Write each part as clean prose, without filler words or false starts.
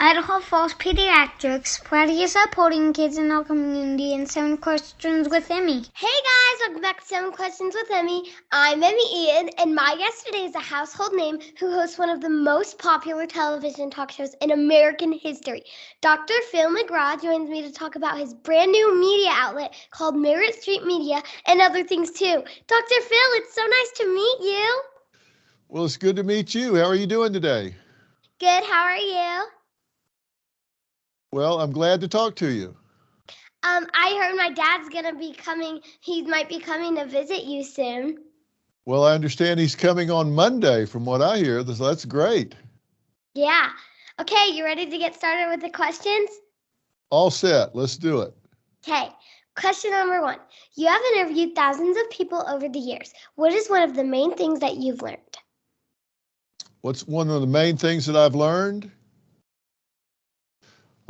Idaho Falls Pediatrics, proudly supporting kids in our community in 7 Questions with Emmy. Hey guys, welcome back to 7 Questions with Emmy. I'm Emmy Ian, and my guest today is a household name who hosts one of the most popular television talk shows in American history. Dr. Phil McGraw joins me to talk about his brand new media outlet called Merritt Street Media and other things too. Dr. Phil, it's so nice to meet you. Well, it's good to meet you. How are you doing today? Good, how are you? Well, I'm glad to talk to you. I heard my dad's gonna be coming. He might be coming to visit you soon. Well, I understand he's coming on Monday from what I hear. So that's great. Yeah. Okay, you ready to get started with the questions? All set. Let's do it. Okay. Question number 1. You have interviewed thousands of people over the years. What is one of the main things that you've learned? What's one of the main things that I've learned?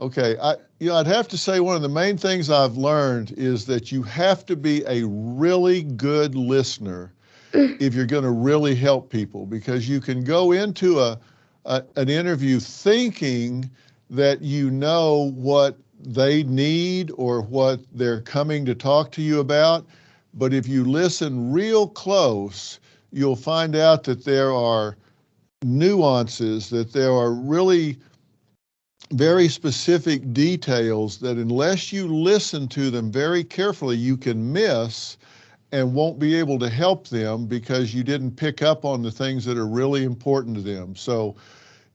Okay, I'd have to say one of the main things I've learned is that you have to be a really good listener if you're going to really help people, because you can go into an interview thinking that you know what they need or what they're coming to talk to you about, but if you listen real close, you'll find out that there are nuances, that there are really very specific details that unless you listen to them very carefully, you can miss and won't be able to help them because you didn't pick up on the things that are really important to them. So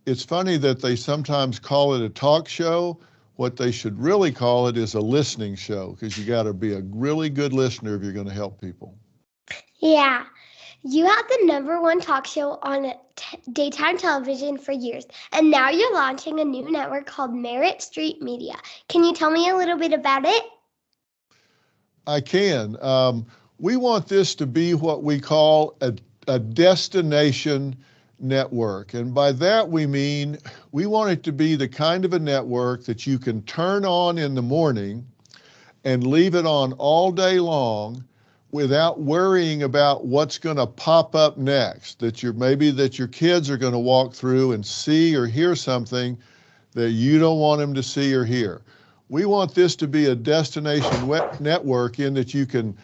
it's funny that they sometimes call it a talk show. What they should really call it is a listening show, because you got to be a really good listener if you're going to help people. Yeah. You had the #1 talk show on daytime television for years, and now you're launching a new network called Merritt Street Media. Can you tell me a little bit about it? I can. We want this to be what we call a destination network. And by that we mean we want it to be the kind of a network that you can turn on in the morning and leave it on all day long without worrying about what's going to pop up next, that your kids are going to walk through and see or hear something that you don't want them to see or hear. We want this to be a destination network in that you can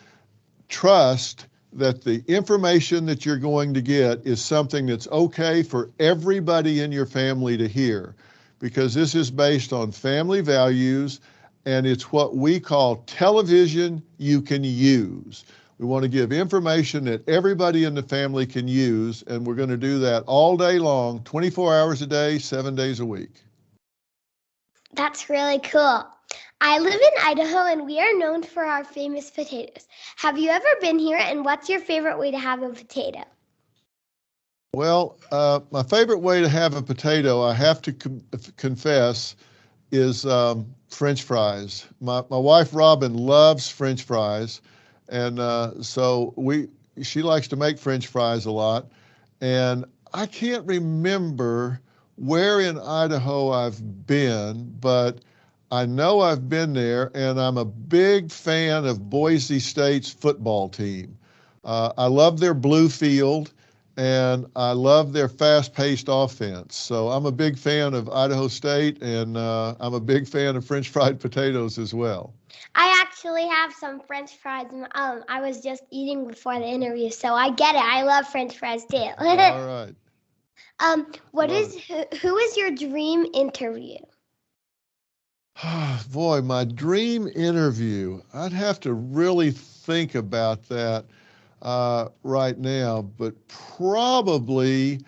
trust that the information that you're going to get is something that's okay for everybody in your family to hear, because this is based on family values, and it's what we call television you can use. We want to give information that everybody in the family can use, and we're going to do that all day long, 24 hours a day, 7 days a week. That's really cool. I live in Idaho, and we are known for our famous potatoes. Have you ever been here, and what's your favorite way to have a potato? Well, my favorite way to have a potato, I have to confess, is French fries. My wife Robin loves French fries, and so she likes to make French fries a lot. And I can't remember where in Idaho I've been, but I know I've been there, and I'm a big fan of Boise State's football team. I love their blue field, and I love their fast-paced offense. So I'm a big fan of Idaho State, and I'm a big fan of French fried potatoes as well. I actually have some French fries. I was just eating before the interview, so I get it. I love French fries too. All right. Who is your dream interview? Boy, my dream interview. I'd have to really think about that right now, but probably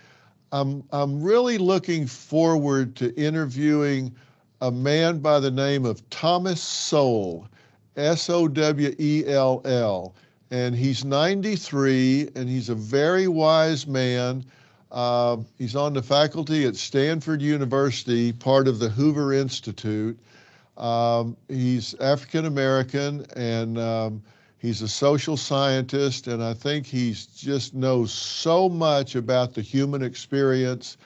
I'm really looking forward to interviewing a man by the name of Thomas Sowell, Sowell, and he's 93, and he's a very wise man. He's on the faculty at Stanford University, part of the Hoover Institute. He's African American, and he's a social scientist, and I think he just knows so much about the human experience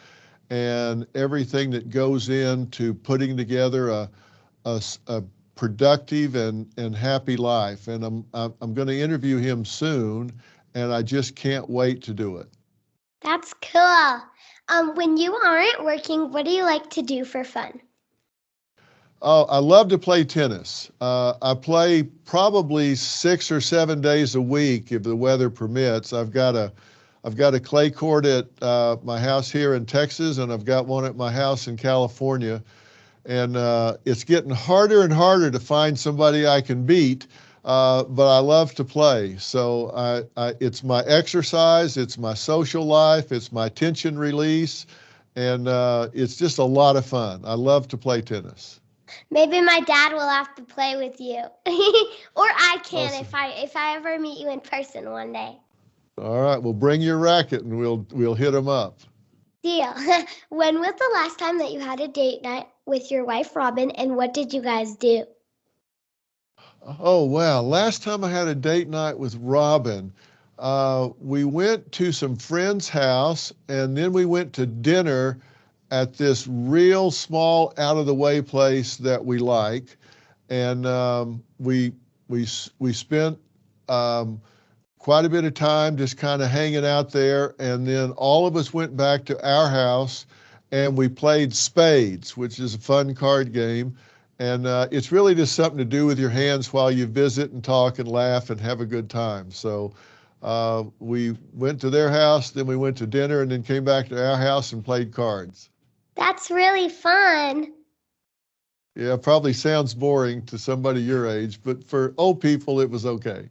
and everything that goes into putting together a productive and happy life. And I'm going to interview him soon, and I just can't wait to do it. That's cool. When you aren't working, what do you like to do for fun? Oh, I love to play tennis. I play probably 6 or 7 days a week if the weather permits. I've got a clay court at my house here in Texas, and I've got one at my house in California. And it's getting harder and harder to find somebody I can beat, but I love to play. So it's my exercise, it's my social life, it's my tension release, and it's just a lot of fun. I love to play tennis. Maybe my dad will have to play with you. Or I can Awesome. if I ever meet you in person one day. All right, well, bring your racket and we'll hit them up. Deal. When was the last time that you had a date night with your wife, Robin, and what did you guys do? Oh, wow. Last time I had a date night with Robin, we went to some friend's house, and then we went to dinner at this real small, out-of-the-way place that we like. And we spent quite a bit of time just kind of hanging out there, and then all of us went back to our house and we played spades, which is a fun card game. And it's really just something to do with your hands while you visit and talk and laugh and have a good time. So we went to their house, then we went to dinner, and then came back to our house and played cards. That's really fun. Yeah, probably sounds boring to somebody your age, but for old people, it was okay.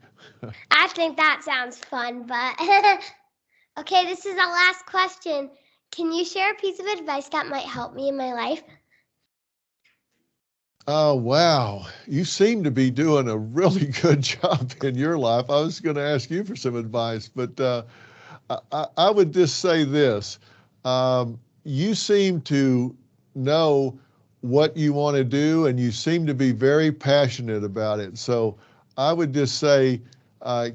I think that sounds fun, but okay, this is our last question. Can you share a piece of advice that might help me in my life? Oh, wow. You seem to be doing a really good job in your life. I was going to ask you for some advice, but I would just say this. You seem to know what you want to do, and you seem to be very passionate about it. So I would just say,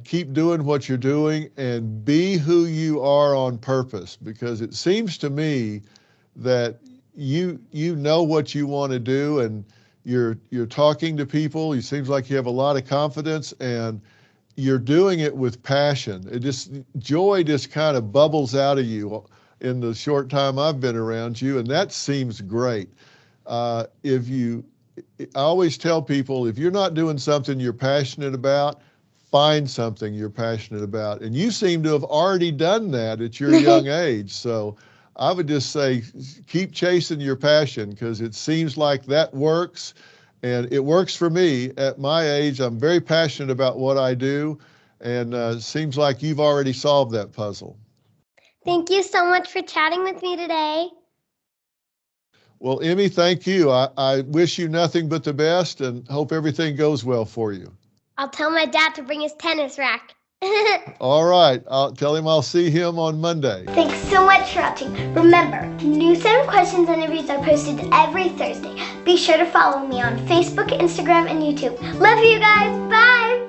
keep doing what you're doing and be who you are on purpose, because it seems to me that you know what you want to do, and you're talking to people. It seems like you have a lot of confidence, and you're doing it with passion. Joy just kind of bubbles out of you in the short time I've been around you, and that seems great. I always tell people, if you're not doing something you're passionate about, find something you're passionate about. And you seem to have already done that at your young age. So I would just say, keep chasing your passion, because it seems like that works. And it works for me. At my age, I'm very passionate about what I do. And it seems like you've already solved that puzzle. Thank you so much for chatting with me today. Well, Emmy, thank you. I wish you nothing but the best and hope everything goes well for you. I'll tell my dad to bring his tennis rack. All right. I'll tell him I'll see him on Monday. Thanks so much for watching. Remember, new 7 questions and interviews are posted every Thursday. Be sure to follow me on Facebook, Instagram, and YouTube. Love you guys. Bye.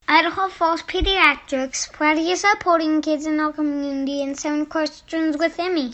Idaho Falls Pediatrics, proudly supporting kids in our community, and 7 questions with Emmy.